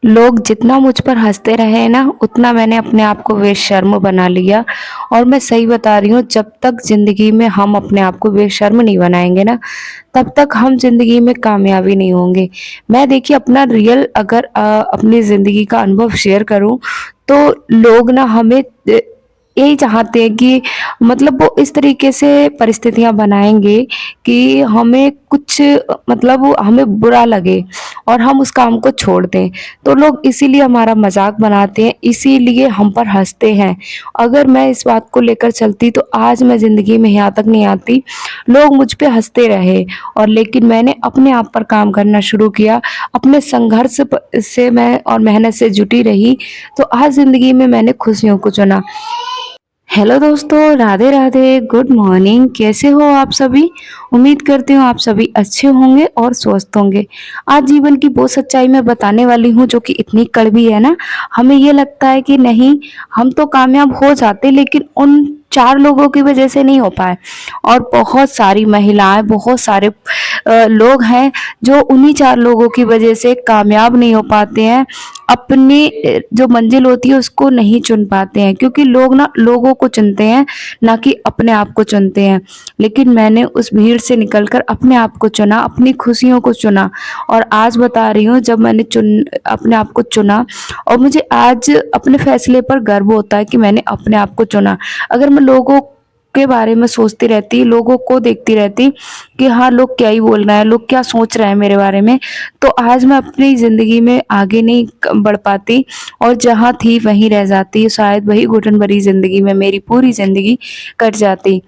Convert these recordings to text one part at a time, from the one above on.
लोग जितना मुझ पर हँसते रहे ना, उतना मैंने अपने आप को बेशर्म बना लिया। और मैं सही बता रही हूँ, जब तक ज़िंदगी में हम अपने आप को बेशर्म नहीं बनाएँगे ना, तब तक हम ज़िंदगी में कामयाबी नहीं होंगे। मैं देखिए अपना रियल अगर अपनी ज़िंदगी का अनुभव शेयर करूँ, तो लोग ना हमें यही चाहते हैं कि मतलब वो इस तरीके से परिस्थितियाँ बनाएँगे कि हमें कुछ मतलब वो हमें बुरा लगे और हम उस काम को छोड़ दें। तो लोग इसीलिए हमारा मज़ाक बनाते हैं, इसीलिए हम पर हँसते हैं। अगर मैं इस बात को लेकर चलती तो आज मैं ज़िंदगी में यहाँ तक नहीं आती। लोग मुझ पे हँसते रहे और लेकिन मैंने अपने आप पर काम करना शुरू किया, अपने संघर्ष से मैं और मेहनत से जुटी रही, तो आज ज़िंदगी में मैंने खुशियों को चुना। हेलो दोस्तों, राधे राधे, गुड मॉर्निंग। कैसे हो आप सभी? उम्मीद करती हूँ आप सभी अच्छे होंगे और स्वस्थ होंगे। आज जीवन की वो सच्चाई मैं बताने वाली हूँ जो कि इतनी कड़वी है ना, हमें ये लगता है कि नहीं, हम तो कामयाब हो जाते लेकिन उन 4 लोगों की वजह से नहीं हो पाए। और बहुत सारी महिलाएँ, बहुत सारे लोग हैं जो उन्हीं 4 लोगों की वजह से कामयाब नहीं हो पाते हैं। अपनी जो मंजिल होती है उसको नहीं चुन पाते हैं, क्योंकि लोग ना लोगों को चुनते हैं, ना कि अपने आप को चुनते हैं। लेकिन मैंने उस भीड़ से निकलकर अपने आप को चुना, अपनी खुशियों को चुना और आज बता रही हूँ, जब मैंने अपने आप को चुना और मुझे आज अपने फैसले पर गर्व होता है कि मैंने अपने आप को चुना। अगर मैं लोगों के बारे में सोचती रहती, लोगों को देखती रहती कि हाँ, लोग क्या ही बोल रहे हैं, लोग क्या सोच रहे हैं मेरे बारे में, तो आज मैं अपनी ज़िंदगी में आगे नहीं बढ़ पाती और जहाँ थी वहीं रह जाती। शायद वही घुटन भरी ज़िंदगी में मेरी पूरी ज़िंदगी कट जाती।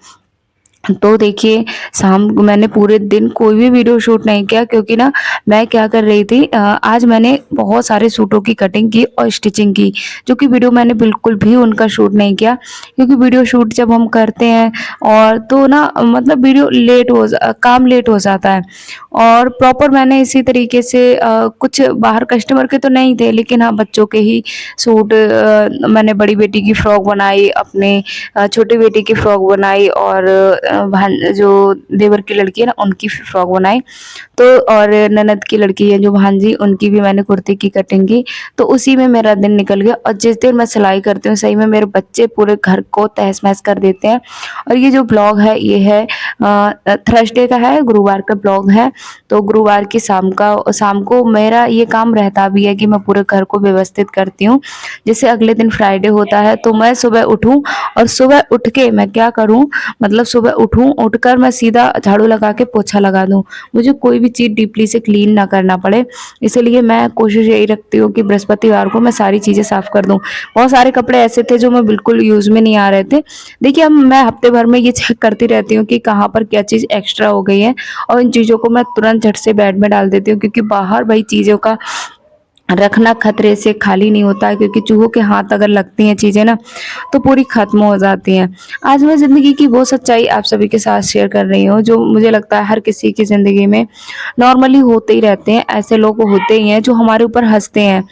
तो देखिए, शाम को मैंने पूरे दिन कोई भी वीडियो शूट नहीं किया, क्योंकि ना मैं क्या कर रही थी, आज मैंने बहुत सारे सूटों की कटिंग की और स्टिचिंग की, जो कि वीडियो मैंने बिल्कुल भी उनका शूट नहीं किया, क्योंकि वीडियो शूट जब हम करते हैं और तो ना मतलब वीडियो काम लेट हो जाता है। और प्रॉपर मैंने इसी तरीके से कुछ बाहर कस्टमर के तो नहीं थे, लेकिन हाँ, बच्चों के ही सूट, मैंने बड़ी बेटी की फ्रॉक बनाई, अपने छोटी बेटी की फ्रॉक बनाई और जो देवर की लड़की है ना, उनकी फ्रॉक बनाई। तो और ननद की लड़की है जो भांजी, उनकी भी मैंने कुर्ती की कटिंग की। तो उसी में मेरा दिन निकल गया और जिस दिन मैं सिलाई करती हूँ, सही में मेरे बच्चे पूरे घर को तहस-नहस कर देते हैं। और ये जो ब्लॉग है, ये है थर्सडे का है, गुरुवार का ब्लॉग है। तो गुरुवार की शाम को मेरा ये काम रहता भी है कि मैं पूरे घर को व्यवस्थित करती हूँ। जैसे अगले दिन फ्राइडे होता है, तो मैं सुबह उठूँ और सुबह उठ के मैं क्या करूँ, मतलब सुबह उठूँ, उठकर मैं सीधा झाड़ू लगा के पोछा लगा दूँ। मुझे कोई भी चीज़ डीपली से क्लीन ना करना पड़े, इसीलिए मैं कोशिश यही रखती हूँ कि बृहस्पतिवार को मैं सारी चीज़ें साफ़ कर दूँ। बहुत सारे कपड़े ऐसे थे जो मैं बिल्कुल यूज़ में नहीं आ रहे थे। देखिए, अब मैं हफ्ते भर में ये चेक करती रहती हूँ कि कहाँ पर क्या चीज़ एक्स्ट्रा हो गई है और इन चीज़ों को मैं तुरंत झट से बेड में डाल देती हूँ, क्योंकि बाहर वही चीज़ों का रखना खतरे से खाली नहीं होता है, क्योंकि चूहों के हाथ अगर लगती हैं चीज़ें ना, तो पूरी ख़त्म हो जाती हैं। आज मैं ज़िंदगी की वो सच्चाई आप सभी के साथ शेयर कर रही हूँ, जो मुझे लगता है हर किसी की ज़िंदगी में नॉर्मली होते ही रहते हैं। ऐसे लोग होते ही हैं जो हमारे ऊपर हँसते हैं।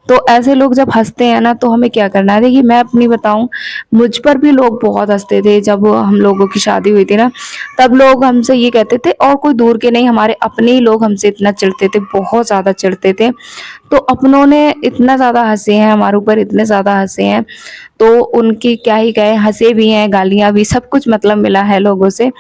तो ऐसे लोग जब हँसते हैं ना, तो हमें क्या करना है? देखिए, मैं अपनी बताऊँ, मुझ पर भी लोग बहुत हँसते थे जब हम लोगों की शादी हुई थी ना, तब लोग हमसे ये कहते थे, और कोई दूर के नहीं, हमारे अपने ही लोग हमसे इतना चिढ़ते थे, बहुत ज़्यादा चिढ़ते थे। तो अपनों ने इतना ज़्यादा हँसे हैं हमारे ऊपर, इतने ज़्यादा हँसे हैं, तो उनकी क्या ही कहें, हँसे भी हैं, गालियाँ भी, सब कुछ मतलब मिला है लोगों से।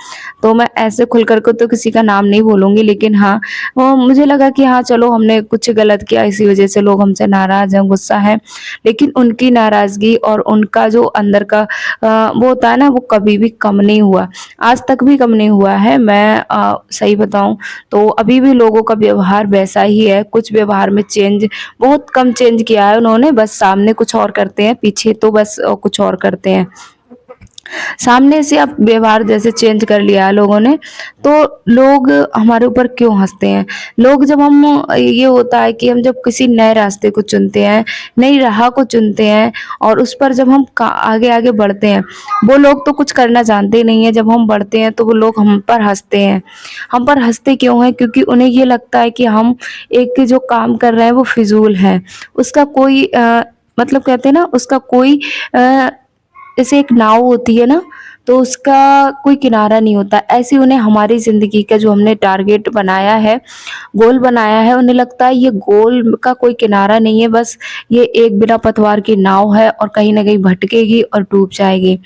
तो मैं ऐसे खुल कर के तो किसी का नाम नहीं बोलूँगी, लेकिन हाँ, मुझे लगा कि हाँ, चलो हमने कुछ गलत किया, इसी वज़ह से लोग हमसे नाराज़ हैं, गुस्सा हैं। लेकिन उनकी नाराज़गी और उनका जो अंदर का वो होता है ना, वो कभी भी कम नहीं हुआ, आज तक भी कम नहीं हुआ है। मैं सही बताऊँ तो अभी भी लोगों का व्यवहार वैसा ही है, कुछ व्यवहार में चेंज बहुत कम चेंज किया है उन्होंने, बस सामने कुछ और करते हैं, पीछे तो बस कुछ और करते हैं। सामने से अब व्यवहार जैसे चेंज कर लिया है लोगों ने, तो लोग हमारे ऊपर क्यों हँसते हैं? लोग जब हम ये होता है कि हम जब किसी नए रास्ते को चुनते हैं, नई राह को चुनते हैं और उस पर जब हम का आगे-आगे बढ़ते हैं, वो लोग तो कुछ करना जानते ही नहीं हैं, जब हम बढ़ते हैं तो वो लोग हम पर हँसते हैं। हम पर हँसते क्यों हैं? क्योंकि उन्हें ये लगता है कि हम एक जो काम कर रहे हैं वो फ़िज़ूल है। उसका कोई मतलब कहते हैं ना, उसका कोई अ जैसे एक नाव होती है ना, तो उसका कोई किनारा नहीं होता। ऐसे ही उन्हें हमारी ज़िंदगी का जो हमने टारगेट बनाया है, गोल बनाया है, उन्हें लगता है ये गोल का कोई किनारा नहीं है, बस ये एक बिना पतवार की नाव है और कहीं न कहीं भटकेगी और डूब जाएगी।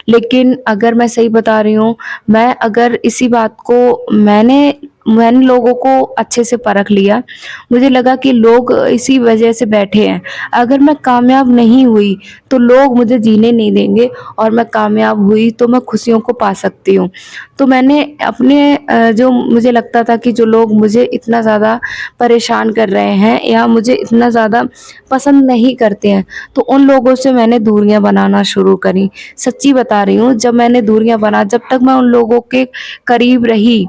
लेकिन अगर मैं सही बता रही हूँ, मैं अगर इसी बात को मैंने मैंने लोगों को अच्छे से परख लिया। मुझे लगा कि लोग इसी वजह से बैठे हैं। अगर मैं कामयाब नहीं हुई, तो लोग मुझे जीने नहीं देंगे और मैं कामयाब हुई तो मैं खुशियों को पा सकती हूँ। तो मैंने अपने जो मुझे लगता था कि जो लोग मुझे इतना ज़्यादा परेशान कर रहे हैं या मुझे इतना ज़्यादा पसंद नहीं करते हैं, तो उन लोगों से मैंने दूरियाँ बनाना शुरू करी। सच्ची बता रही हूँ, जब मैंने दूरियाँ जब तक मैं उन लोगों के करीब रही,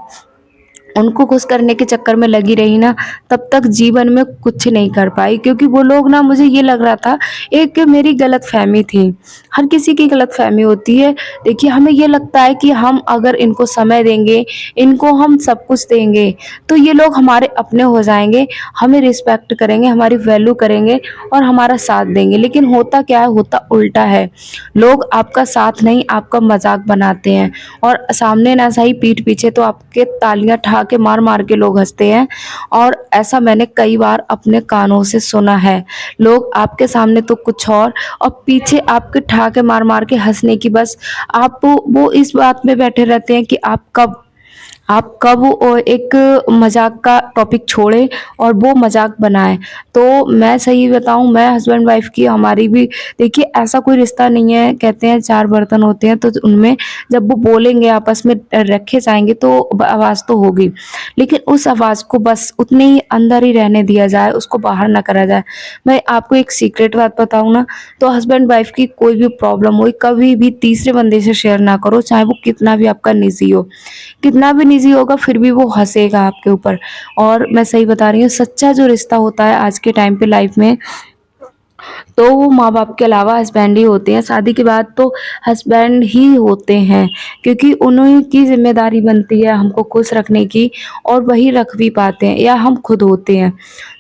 उनको खुश करने के चक्कर में लगी रही ना, तब तक जीवन में कुछ नहीं कर पाई, क्योंकि वो लोग ना, मुझे ये लग रहा था, एक मेरी गलतफ़हमी थी। हर किसी की गलतफ़हमी होती है। देखिए, हमें ये लगता है कि हम अगर इनको समय देंगे, इनको हम सब कुछ देंगे, तो ये लोग हमारे अपने हो जाएँगे, हमें रिस्पेक्ट करेंगे, हमारी वैल्यू करेंगे और हमारा साथ देंगे। लेकिन होता क्या है, होता उल्टा है। लोग आपका साथ नहीं, आपका मज़ाक बनाते हैं और सामने ना सही, पीठ पीछे तो आपके तालियाँ ठा के मार-मार के लोग हँसते हैं, और ऐसा मैंने कई बार अपने कानों से सुना है। लोग आपके सामने तो कुछ और पीछे आपके ठहाके मार-मार के हँसने की बस आप वो इस बात में बैठे रहते हैं कि आप कब एक मज़ाक का टॉपिक छोड़ें और वो मज़ाक बनाएँ। तो मैं सही बताऊँ, मैं हस्बैंड वाइफ़ की हमारी भी, देखिए, ऐसा कोई रिश्ता नहीं है, कहते हैं 4 बर्तन होते हैं, तो उनमें जब वो बोलेंगे आपस में रखे जाएँगे तो आवाज़ तो होगी। लेकिन उस आवाज़ को बस उतने ही अंदर ही रहने दिया जाए, उसको बाहर ना करा जाए। मैं आपको एक सीक्रेट बात बताऊँ ना, तो हस्बैंड वाइफ़ की कोई भी प्रॉब्लम हो, कभी भी तीसरे बंदे से शेयर ना करो, चाहे वो कितना भी आपका निजी हो। कितना भी निजी होगा, फिर भी वो हँसेगा आपके ऊपर। और मैं सही बता रही हूँ, सच्चा जो रिश्ता होता है आज के टाइम पे लाइफ़ में, तो वो माँ-बाप के अलावा हस्बैंड ही होते हैं। शादी के बाद तो हस्बैंड ही होते हैं, क्योंकि उन्हीं की ज़िम्मेदारी बनती है हमको खुश रखने की, और वही रख भी पाते हैं, या हम खुद होते हैं।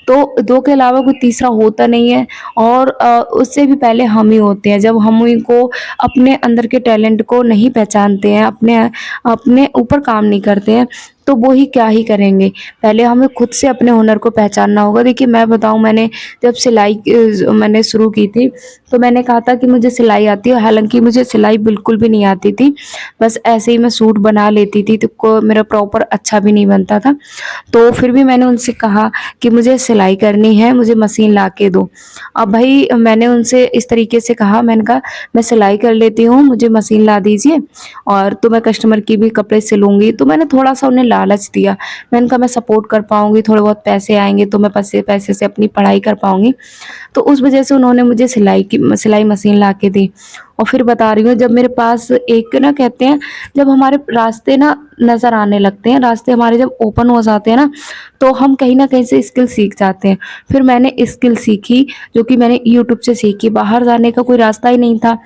तो 2 के अलावा कोई तीसरा होता नहीं है, और उससे भी पहले हम ही होते हैं। जब हम इनको अपने अंदर के टैलेंट को नहीं पहचानते हैं, अपने अपने ऊपर काम नहीं करते हैं, तो वो ही क्या ही करेंगे। पहले हमें खुद से अपने हुनर को पहचानना होगा। देखिए, मैं बताऊँ, मैंने जब सिलाई मैंने शुरू की थी, तो मैंने कहा था कि मुझे सिलाई आती है, हालाँकि मुझे सिलाई बिल्कुल भी नहीं आती थी। बस ऐसे ही मैं सूट बना लेती थी, तो को मेरा प्रॉपर अच्छा भी नहीं बनता था। तो फिर भी मैंने उनसे कहा कि मुझे सिलाई करनी है, मुझे मशीन ला के दो। अब भई मैंने उनसे इस तरीके से कहा, मैंने कहा, मैं सिलाई कर लेती हूँ, मुझे मशीन ला दीजिए, और तो मैं कस्टमर की भी कपड़े सिलूँगी। तो मैंने थोड़ा-सा उन्हें लालच दिया। मैंने कहा, मैं सपोर्ट कर पाऊँगी, थोड़े बहुत पैसे आएँगे तो मैं पैसे पैसे से अपनी पढ़ाई कर पाऊँगी। तो उस वजह से उन्होंने मुझे सिलाई मशीन ला के दी। और फिर बता रही हूँ, जब मेरे पास एक ना, कहते हैं, जब हमारे रास्ते ना नज़र आने लगते हैं, रास्ते हमारे जब ओपन हो जाते हैं ना, तो हम कहीं न कहीं से स्किल सीख जाते हैं। फिर मैंने स्किल सीखी, जो कि मैंने यूट्यूब से सीखी। बाहर जाने का कोई रास्ता ही नहीं था।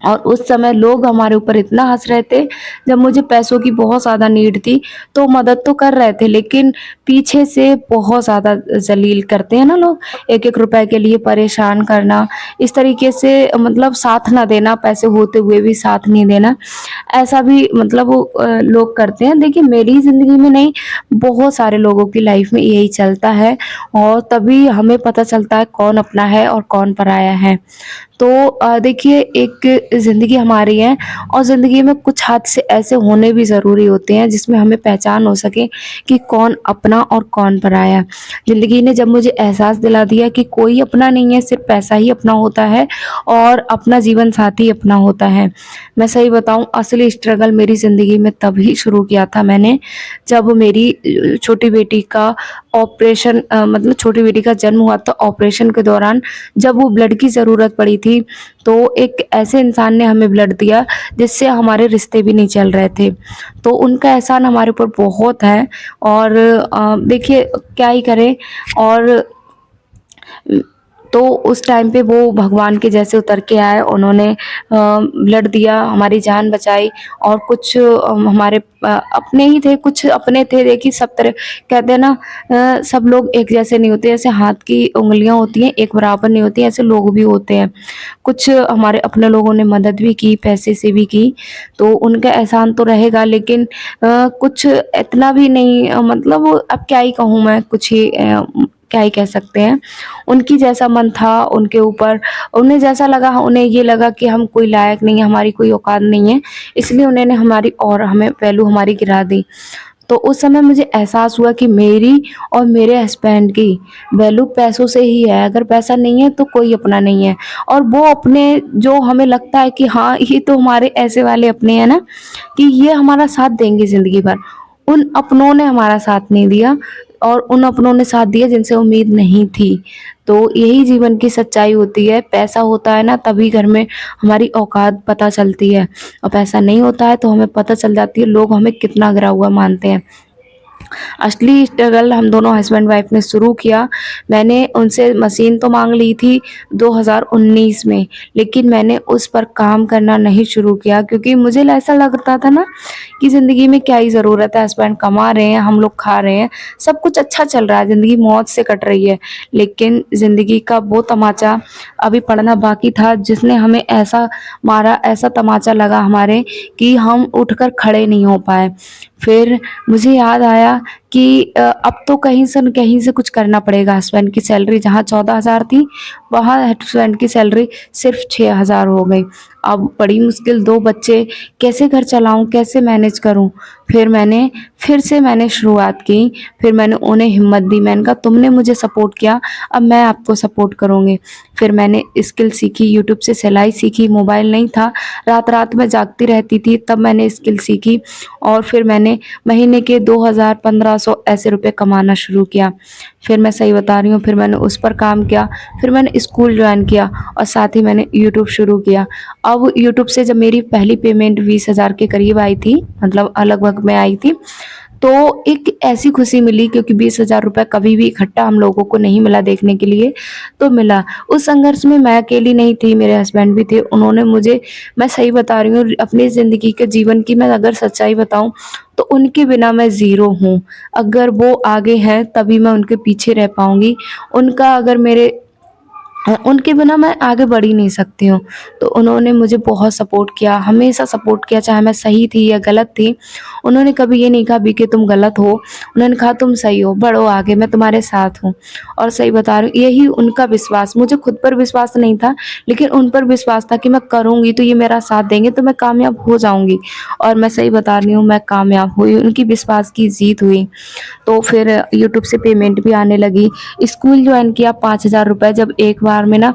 और उस समय लोग हमारे ऊपर इतना हँस रहे थे, जब मुझे पैसों की बहुत ज़्यादा नीड थी, तो मदद तो कर रहे थे, लेकिन पीछे से बहुत ज़्यादा ज़लील करते हैं ना लोग, एक-एक रुपए के लिए परेशान करना, इस तरीके से मतलब साथ ना देना, पैसे होते हुए भी साथ नहीं देना, ऐसा भी मतलब वो लोग करते हैं। देखिए, मेरी ज़िंदगी में नहीं, बहुत सारे लोगों की लाइफ़ में यही चलता है, और तभी हमें पता चलता है कौन अपना है और कौन पराया है। तो देखिए, एक ज़िंदगी हमारी है, और ज़िंदगी में कुछ हादसे ऐसे होने भी ज़रूरी होते हैं जिसमें हमें पहचान हो सके कि कौन अपना और कौन पराया। ज़िंदगी ने जब मुझे एहसास दिला दिया कि कोई अपना नहीं है, सिर्फ़ पैसा ही अपना होता है और अपना जीवन साथी अपना होता है। मैं सही बताऊँ, असली स्ट्रगल मेरी ज़िंदगी में तभी शुरू किया था मैंने, जब मेरी छोटी बेटी का ऑपरेशन मतलब छोटी बेटी का जन्म हुआ था। ऑपरेशन के दौरान जब वो ब्लड की ज़रूरत पड़ी थी, तो एक ऐसे इंसान ने हमें ब्लड दिया जिससे हमारे रिश्ते भी नहीं चल रहे थे। तो उनका एहसान हमारे ऊपर बहुत है, और देखिए, क्या ही करें। और तो उस टाइम पे वो भगवान के जैसे उतर के आए, उन्होंने ब्लड दिया, हमारी जान बचाई। और कुछ हमारे अपने ही थे, कुछ अपने थे। देखिए सब तरह कहते हैं ना, सब लोग एक जैसे नहीं होते, जैसे हाथ की उंगलियां होती हैं एक बराबर नहीं होती, ऐसे लोग भी होते हैं। कुछ हमारे अपने लोगों ने मदद भी की, पैसे से भी की, तो उनका एहसान तो रहेगा, लेकिन कुछ इतना भी नहीं, मतलब अब क्या ही कहूँ मैं, कुछ ही क्या ही कह सकते हैं। उनकी जैसा मन था उनके ऊपर, उन्हें जैसा लगा, उन्हें ये लगा कि हम कोई लायक नहीं है, हमारी कोई औकात नहीं है, इसलिए उन्होंने हमारी और हमें वैल्यू हमारी गिरा दी। तो उस समय मुझे एहसास हुआ कि मेरी और मेरे हस्बैंड की वैल्यू पैसों से ही है। अगर पैसा नहीं है तो कोई अपना नहीं है। और वो अपने, जो हमें लगता है कि हाँ ये तो हमारे ऐसे वाले अपने हैं ना, कि ये हमारा साथ देंगे ज़िंदगी भर, उन अपनों ने हमारा साथ नहीं दिया, और उन अपनों ने साथ दिया जिनसे उम्मीद नहीं थी। तो यही जीवन की सच्चाई होती है। पैसा होता है ना तभी घर में हमारी औकात पता चलती है, और पैसा नहीं होता है तो हमें पता चल जाती है लोग हमें कितना गिरा हुआ मानते हैं। असली स्ट्रगल हम दोनों हस्बैंड वाइफ ने शुरू किया। मैंने उनसे मशीन तो माँग ली थी 2019 में, लेकिन मैंने उस पर काम करना नहीं शुरू किया, क्योंकि मुझे ऐसा लगता था ना कि ज़िंदगी में क्या ही ज़रूरत है, हस्बैंड कमा रहे हैं, हम लोग खा रहे हैं, सब कुछ अच्छा चल रहा है, ज़िंदगी मौज से कट रही है। लेकिन ज़िंदगी का वो तमाचा अभी पड़ना बाकी था, जिसने हमें ऐसा मारा, ऐसा तमाचा लगा हमारे, कि हम उठकर खड़े नहीं हो पाए। फिर मुझे याद आया कि अब तो कहीं से कुछ करना पड़ेगा। हस्बैंड की सैलरी जहाँ 14,000 थी, वहाँ हस्बैंड की सैलरी सिर्फ 6,000 हो गई। अब बड़ी मुश्किल, 2 बच्चे, कैसे घर चलाऊँ, कैसे मैनेज करूँ? फिर से मैंने शुरुआत की, फिर मैंने उन्हें हिम्मत दी, मैंने कहा तुमने मुझे सपोर्ट किया, अब मैं आपको सपोर्ट करूँगी। फिर मैंने स्किल सीखी, यूट्यूब से सिलाई सीखी, मोबाइल नहीं था, रात-रात में जागती रहती थी, तब मैंने स्किल सीखी, और फिर मैंने महीने के 2,000 1500 ऐसे रुपए कमाना शुरू किया। फिर मैं सही बता रही हूँ, फिर मैंने उस पर काम किया, फिर मैंने स्कूल जॉइन किया, और साथ ही मैंने यूट्यूब शुरू किया। अब यूट्यूब से जब मेरी पहली पेमेंट 20,000 के करीब आई थी, मतलब लगभग में आई थी, तो एक ऐसी खुशी मिली, क्योंकि 20,000 रुपए कभी भी इकट्ठा हम लोगों को नहीं मिला देखने के लिए, तो मिला। उस संघर्ष में मैं अकेली नहीं थी, मेरे हस्बैंड भी थे। उन्होंने मुझे, मैं सही बता रही हूँ, अपनी ज़िंदगी के जीवन की मैं अगर सच्चाई बताऊँ, तो उनके बिना मैं ज़ीरो हूँ। अगर वो आगे हैं तभी मैं उनके पीछे रह पाऊँगी। उनका अगर मेरे उनके बिना मैं आगे बढ़ ही नहीं सकती हूँ। तो उन्होंने मुझे बहुत सपोर्ट किया, हमेशा सपोर्ट किया, चाहे मैं सही थी या गलत थी। उन्होंने कभी ये नहीं कहा भी कि तुम गलत हो, उन्होंने कहा तुम सही हो, बढ़ो आगे, मैं तुम्हारे साथ हूँ। और सही बता रही हूँ, यही उनका विश्वास, मुझे खुद पर विश्वास नहीं था, लेकिन उन पर विश्वास था कि मैं करूँगी तो ये मेरा साथ देंगे, तो मैं कामयाब हो जाऊँगी। और मैं सही बता रही हूँ, मैं कामयाब हुई, उनकी विश्वास की जीत हुई। तो फिर यूट्यूब से पेमेंट भी आने लगी। स्कूल ज्वाइन किया, 5,000 रुपये जब एक बार में ना,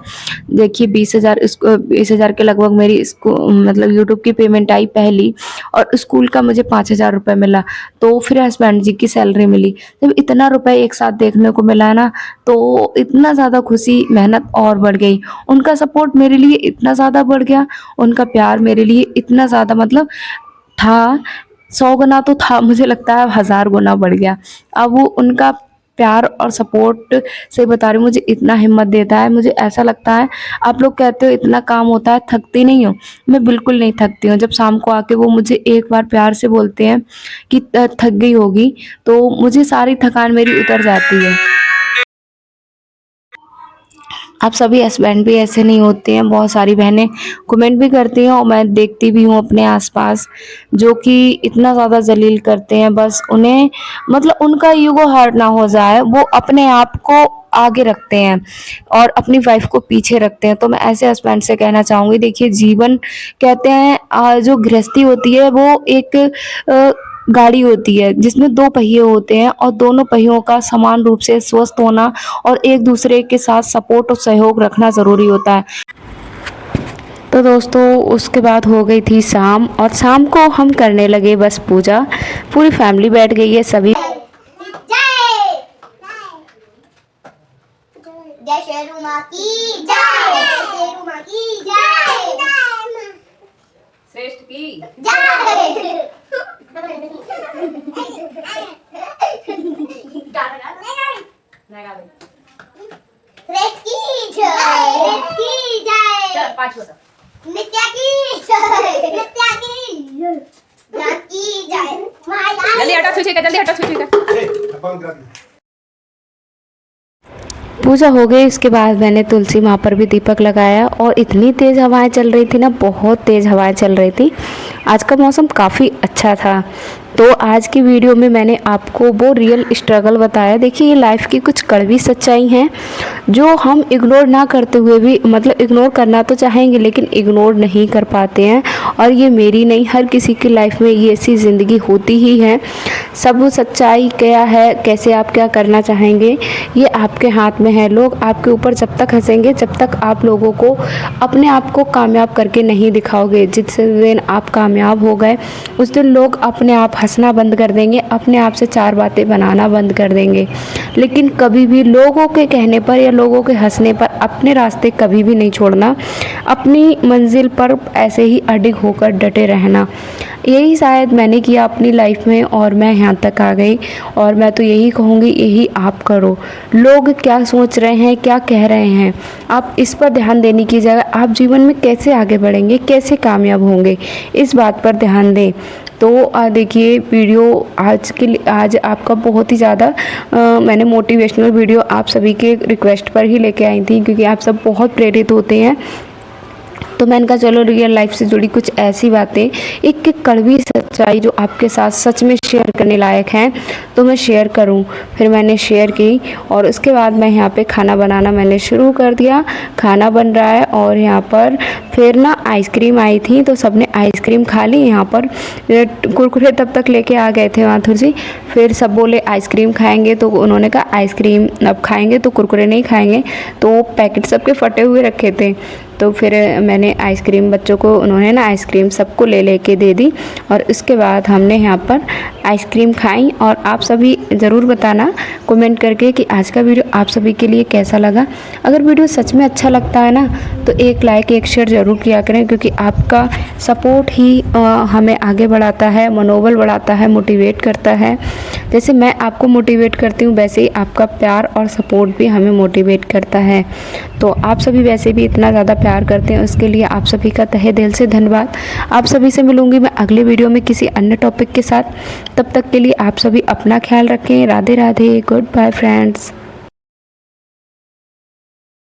देखिए 20,000 के लगभग मेरी मतलब यूट्यूब की पेमेंट आई पहली, और स्कूल का मुझे 5,000 रुपये मिला। तो फिर हस्बैंड जी की सैलरी मिली। जब इतना रुपए एक साथ देखने को मिला ना, तो इतना ज़्यादा खुशी, मेहनत और बढ़ गई। उनका सपोर्ट मेरे लिए इतना ज़्यादा बढ़ गया, उनका प्यार मेरे लिए इतना ज़्यादा, मतलब था, 100 गुना तो था, मुझे लगता है 1000 गुना बढ़ गया। अब वो उनका प्यार और सपोर्ट, सही बता रही हूँ, मुझे इतना हिम्मत देता है, मुझे ऐसा लगता है, आप लोग कहते हो इतना काम होता है, थकती नहीं हो? मैं बिल्कुल नहीं थकती हूँ। जब शाम को आके वो मुझे एक बार प्यार से बोलते हैं कि थक गई होगी, तो मुझे सारी थकान मेरी उतर जाती है। आप सभी हस्बैंड भी ऐसे नहीं होते हैं, बहुत सारी बहनें कमेंट भी करती हैं, और मैं देखती भी हूँ अपने आसपास, जो कि इतना ज़्यादा ज़लील करते हैं, बस उन्हें, मतलब उनका ईगो हर्ट ना हो जाए, वो अपने आप को आगे रखते हैं और अपनी वाइफ को पीछे रखते हैं। तो मैं ऐसे हस्बैंड से कहना चाहूँगी, देखिए जीवन, कहते हैं जो गृहस्थी होती है वो एक गाड़ी होती है जिसमें 2 पहिए होते हैं, और दोनों पहियों का समान रूप से स्वस्थ होना और एक दूसरे के साथ सपोर्ट और सहयोग रखना ज़रूरी होता है। तो दोस्तों, उसके बाद हो गई थी शाम, और शाम को हम करने लगे बस पूजा। पूरी फैमिली बैठ गई है, सभी। जय शेरू माँ की जय, शेरू माँ की जय, श्रेष्ठ की जय। श्रेष्ठ की जय। 5 को सब नित्या की जय, नित्या की जय, जान की जय, माया जल्दी हटो छुछी का, जल्दी हटो छुछी का। पूजा हो गई। उसके बाद मैंने तुलसी माँ पर भी दीपक लगाया और इतनी तेज़ हवाएं चल रही थी ना, बहुत तेज़ हवाएं चल रही थी। आज का मौसम काफ़ी अच्छा था। तो आज की वीडियो में मैंने आपको वो रियल स्ट्रगल बताया। देखिए, ये लाइफ की कुछ कड़वी सच्चाई हैं जो हम इग्नोर ना करते हुए भी, मतलब इग्नोर करना तो चाहेंगे लेकिन इग्नोर नहीं कर पाते हैं। और ये मेरी नहीं, हर किसी की लाइफ में ये ऐसी ज़िंदगी होती ही है। सब सच्चाई क्या है, कैसे आप क्या करना चाहेंगे, ये आपके हाथ में है। लोग आपके ऊपर जब तक हंसेंगे, जब तक आप लोगों को अपने आप को कामयाब करके नहीं दिखाओगे। जिस दिन आप कामयाब हो गए, उस दिन लोग अपने आप हंसना बंद कर देंगे, अपने आप से 4 बातें बनाना बंद कर देंगे। लेकिन कभी भी लोगों के कहने पर या लोगों के हंसने पर अपने रास्ते कभी भी नहीं छोड़ना। अपनी मंजिल पर ऐसे ही अडिग होकर डटे रहना। यही शायद मैंने किया अपनी लाइफ में और मैं यहाँ तक आ गई। और मैं तो यही कहूँगी, यही आप करो। लोग क्या सोच रहे हैं, क्या कह रहे हैं, आप इस पर ध्यान देने की जगह आप जीवन में कैसे आगे बढ़ेंगे, कैसे कामयाब होंगे, इस बात पर ध्यान दें। तो देखिए, वीडियो आज आपका बहुत ही ज़्यादा मैंने मोटिवेशनल वीडियो आप सभी के रिक्वेस्ट पर ही लेके आई थी, क्योंकि आप सब बहुत प्रेरित होते हैं। तो मैंने कहा चलो रियल लाइफ से जुड़ी कुछ ऐसी बातें, एक कड़वी सच्चाई जो आपके साथ सच में शेयर करने लायक हैं, तो मैं शेयर करूं। फिर मैंने शेयर की और उसके बाद मैं यहाँ पे खाना बनाना मैंने शुरू कर दिया। खाना बन रहा है और यहाँ पर फिर ना आइसक्रीम आई थी, तो सबने आइसक्रीम खा ली। यहाँ पर कुरकुरे तब तक लेके आ गए थे माथुर जी। फिर सब बोले आइसक्रीम खाएंगे, तो उन्होंने कहा आइसक्रीम अब खाएंगे तो कुरकुरे नहीं खाएंगे। तो पैकेट सबके फटे हुए रखे थे। तो फिर मैंने आइसक्रीम बच्चों को, उन्होंने ना आइसक्रीम सबको ले लेके दे दी। और उसके बाद हमने यहाँ पर आइसक्रीम खाई। और आप सभी ज़रूर बताना कमेंट करके कि आज का वीडियो आप सभी के लिए कैसा लगा। अगर वीडियो सच में अच्छा लगता है ना, तो एक लाइक एक शेयर ज़रूर किया करें, क्योंकि आपका सपोर्ट ही हमें आगे बढ़ाता है, मनोबल बढ़ाता है, मोटिवेट करता है। जैसे मैं आपको मोटिवेट करती हूँ, वैसे ही आपका प्यार और सपोर्ट भी हमें मोटिवेट करता है। तो आप सभी वैसे भी इतना ज़्यादा प्यार करते हैं, उसके लिए आप सभी का तहे दिल से धन्यवाद। आप सभी से मिलूंगी मैं अगले वीडियो में किसी अन्य टॉपिक के साथ। तब तक के लिए आप सभी अपना ख्याल रखें। Radhe Radhe, good bye friends.